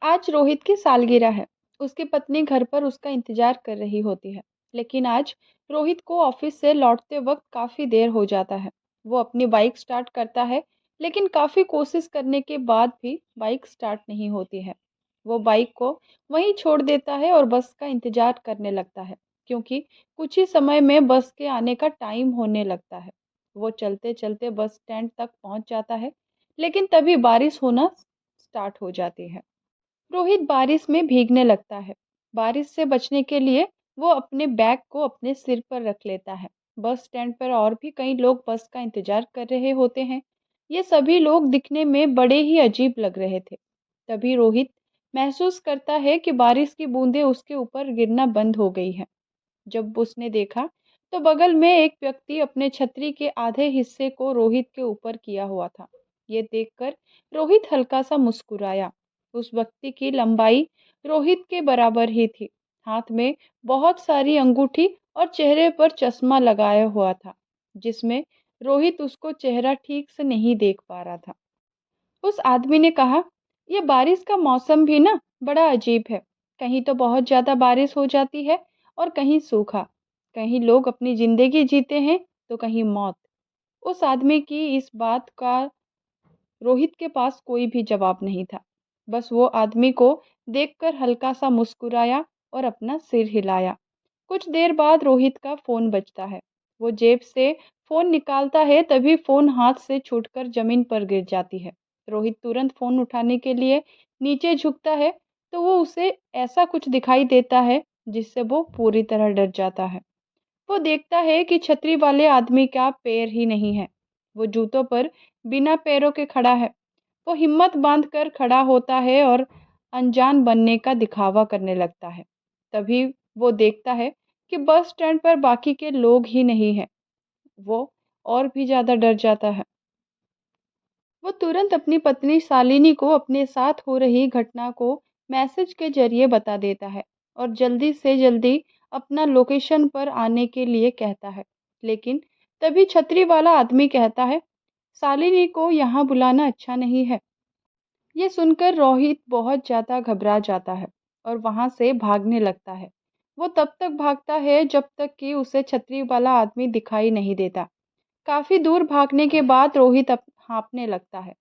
आज रोहित की सालगिरह है। उसकी पत्नी घर पर उसका इंतजार कर रही होती है। लेकिन आज रोहित को ऑफिस से लौटते वक्त काफी देर हो जाता है। वो अपनी बाइक स्टार्ट करता है, लेकिन काफी कोशिश करने के बाद भी बाइक स्टार्ट नहीं होती है। वो बाइक को वहीं छोड़ देता है और बस का इंतजार करने लगता है, क्योंकि कुछ ही समय में बस के आने का टाइम होने लगता है। वो चलते चलते बस स्टैंड तक पहुंच जाता है, लेकिन तभी बारिश होना स्टार्ट हो जाती है। रोहित बारिश में भीगने लगता है। बारिश से बचने के लिए वो अपने बैग को अपने सिर पर रख लेता है। बस स्टैंड पर और भी कई लोग बस का इंतजार कर रहे होते हैं। ये सभी लोग दिखने में बड़े ही अजीब लग रहे थे। तभी रोहित महसूस करता है कि बारिश की बूंदें उसके ऊपर गिरना बंद हो गई हैं। जब उसने देखा तो बगल में एक व्यक्ति अपने छतरी के आधे हिस्से को रोहित के ऊपर किया हुआ था। ये देखकर रोहित हल्का सा मुस्कुराया। उस व्यक्ति की लंबाई रोहित के बराबर ही थी। हाथ में बहुत सारी अंगूठी और चेहरे पर चश्मा लगाया हुआ था, जिसमें रोहित उसको चेहरा ठीक से नहीं देख पा रहा था। उस आदमी ने कहा, "ये बारिश का मौसम भी ना बड़ा अजीब है। कहीं तो बहुत ज़्यादा बारिश हो जाती है और कहीं सूखा। कहीं लोग अपनी ज़िंदगी जीते हैं तो कहीं मौत।" उस आदमी की इस बात का रोहित के पास कोई भी जवाब नहीं था। बस वो आदमी को देखकर हल्का सा मुस्कुराया और अपना सिर हिलाया। कुछ देर बाद रोहित का फ़ोन बजता है। वो जेब से फ़ोन निकालता है, तभी फ़ोन हाथ से छूटकर ज़मीन पर गिर जाती है। रोहित तुरंत फ़ोन उठाने के लिए नीचे झुकता है, तो वो उसे ऐसा कुछ दिखाई देता है जिससे वो पूरी तरह डर जाता है। वो देखता है कि छतरी वाले आदमी का पैर ही नहीं है। वो जूतों पर बिना पैरों के खड़ा है। वो हिम्मत बांधकर खड़ा होता है और अनजान बनने का दिखावा करने लगता है। तभी वो देखता है कि बस स्टैंड पर बाकी के लोग ही नहीं हैं। वो और भी ज़्यादा डर जाता है। वो तुरंत अपनी पत्नी शालिनी को अपने साथ हो रही घटना को मैसेज के जरिए बता देता है और जल्दी से जल्दी अपना लोकेशन पर आने के लिए कहता है। लेकिन तभी छतरी वाला आदमी कहता है, "शालिनी को यहाँ बुलाना अच्छा नहीं है।" ये सुनकर रोहित बहुत ज़्यादा घबरा जाता है और वहाँ से भागने लगता है। वो तब तक भागता है जब तक कि उसे छतरी वाला आदमी दिखाई नहीं देता। काफ़ी दूर भागने के बाद रोहित हाँफने लगता है।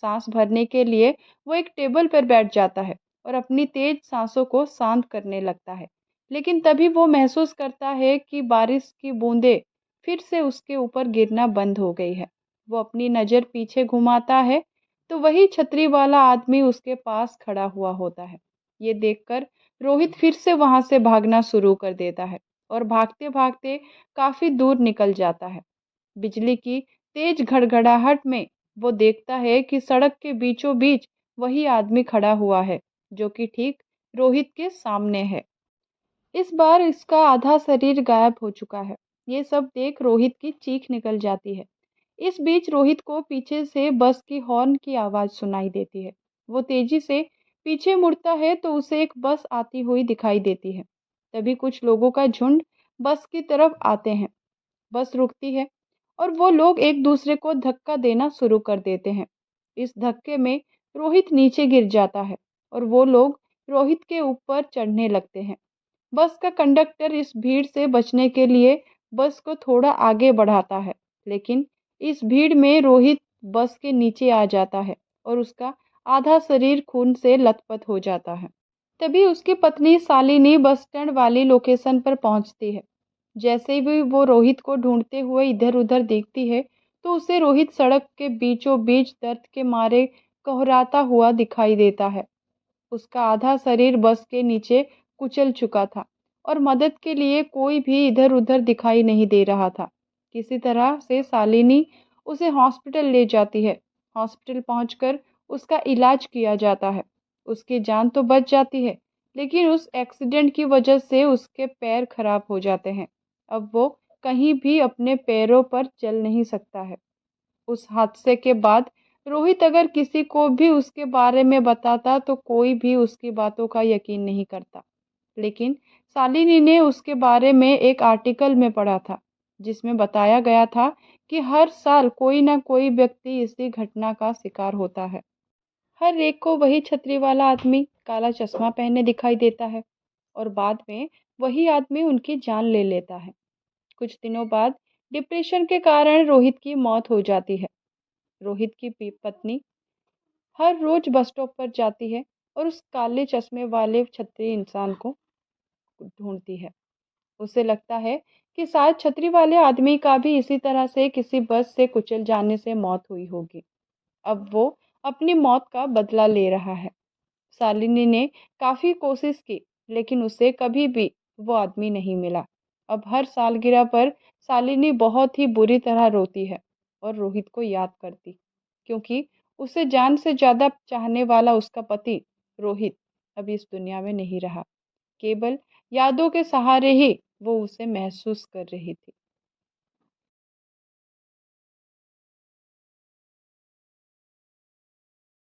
सांस भरने के लिए वो एक टेबल पर बैठ जाता है और अपनी तेज सांसों को शांत करने लगता है। लेकिन तभी वो महसूस करता है कि बारिश की बूंदें फिर से उसके ऊपर गिरना बंद हो गई है। वो अपनी नज़र पीछे घुमाता है तो वही छतरी वाला आदमी उसके पास खड़ा हुआ होता है। ये देखकर रोहित फिर से वहां से भागना शुरू कर देता है और भागते भागते काफ़ी दूर निकल जाता है। बिजली की तेज घड़घड़ाहट में वो देखता है कि सड़क के बीचों बीच वही आदमी खड़ा हुआ है, जो कि ठीक रोहित के सामने है। इस बार इसका आधा शरीर गायब हो चुका है। ये सब देख रोहित की चीख निकल जाती है। इस बीच रोहित को पीछे से बस की हॉर्न की आवाज़ सुनाई देती है। वो तेजी से पीछे मुड़ता है तो उसे एक बस आती हुई दिखाई देती है। तभी कुछ लोगों का झुंड बस की तरफ आते हैं। बस रुकती है और वो लोग एक दूसरे को धक्का देना शुरू कर देते हैं। इस धक्के में रोहित नीचे गिर जाता है और वो लोग रोहित के ऊपर चढ़ने लगते हैं। बस का कंडक्टर इस भीड़ से बचने के लिए बस को थोड़ा आगे बढ़ाता है, लेकिन इस भीड़ में रोहित बस के नीचे आ जाता है और उसका आधा शरीर खून से लथपथ हो जाता है। तभी उसकी पत्नी शालिनी बस स्टैंड वाली लोकेशन पर पहुंचती है। जैसे भी वो रोहित को ढूंढते हुए इधर-उधर देखती है, तो उसे रोहित सड़क के बीचों बीच दर्द के मारे कुहराता हुआ दिखाई देता है। उसका आधा शरीर बस के नीचे कुचल चुका था और मदद के लिए कोई भी इधर-उधर दिखाई नहीं दे रहा था। किसी तरह से शालिनी उसे हॉस्पिटल ले जाती है। हॉस्पिटल पहुंचकर उसका इलाज किया जाता है। उसकी जान तो बच जाती है, लेकिन उस एक्सीडेंट की वजह से उसके पैर खराब हो जाते हैं। अब वो कहीं भी अपने पैरों पर चल नहीं सकता है। उस हादसे के बाद रोहित अगर किसी को भी उसके बारे में बताता तो कोई भी उसकी बातों का यकीन नहीं करता। लेकिन शालिनी ने उसके बारे में एक आर्टिकल में पढ़ा था, जिसमें बताया गया था कि हर साल कोई ना कोई व्यक्ति इसी घटना का शिकार होता है। हर एक को वही छतरी वाला आदमी काला चश्मा पहने दिखाई देता है और बाद में वही आदमी उनकी जान ले लेता है। कुछ दिनों बाद डिप्रेशन के कारण रोहित की मौत हो जाती है। रोहित की पत्नी हर रोज बस स्टॉप पर जाती है और उस काले चश्मे वाले छतरी इंसान को ढूंढती है। उसे लगता है कि शायद छतरी वाले आदमी का भी इसी तरह से किसी बस से कुचल जाने से मौत हुई होगी। अब वो अपनी मौत का बदला ले रहा है। शालिनी ने काफी कोशिश की, लेकिन उसे कभी भी वो आदमी नहीं मिला। अब हर सालगिरह पर शालिनी बहुत ही बुरी तरह रोती है और रोहित को याद करती, क्योंकि उसे जान से ज्यादा चाहने वाला उसका पति रोहित अब इस दुनिया में नहीं रहा। केवल यादों के सहारे ही वो उसे महसूस कर रही थी।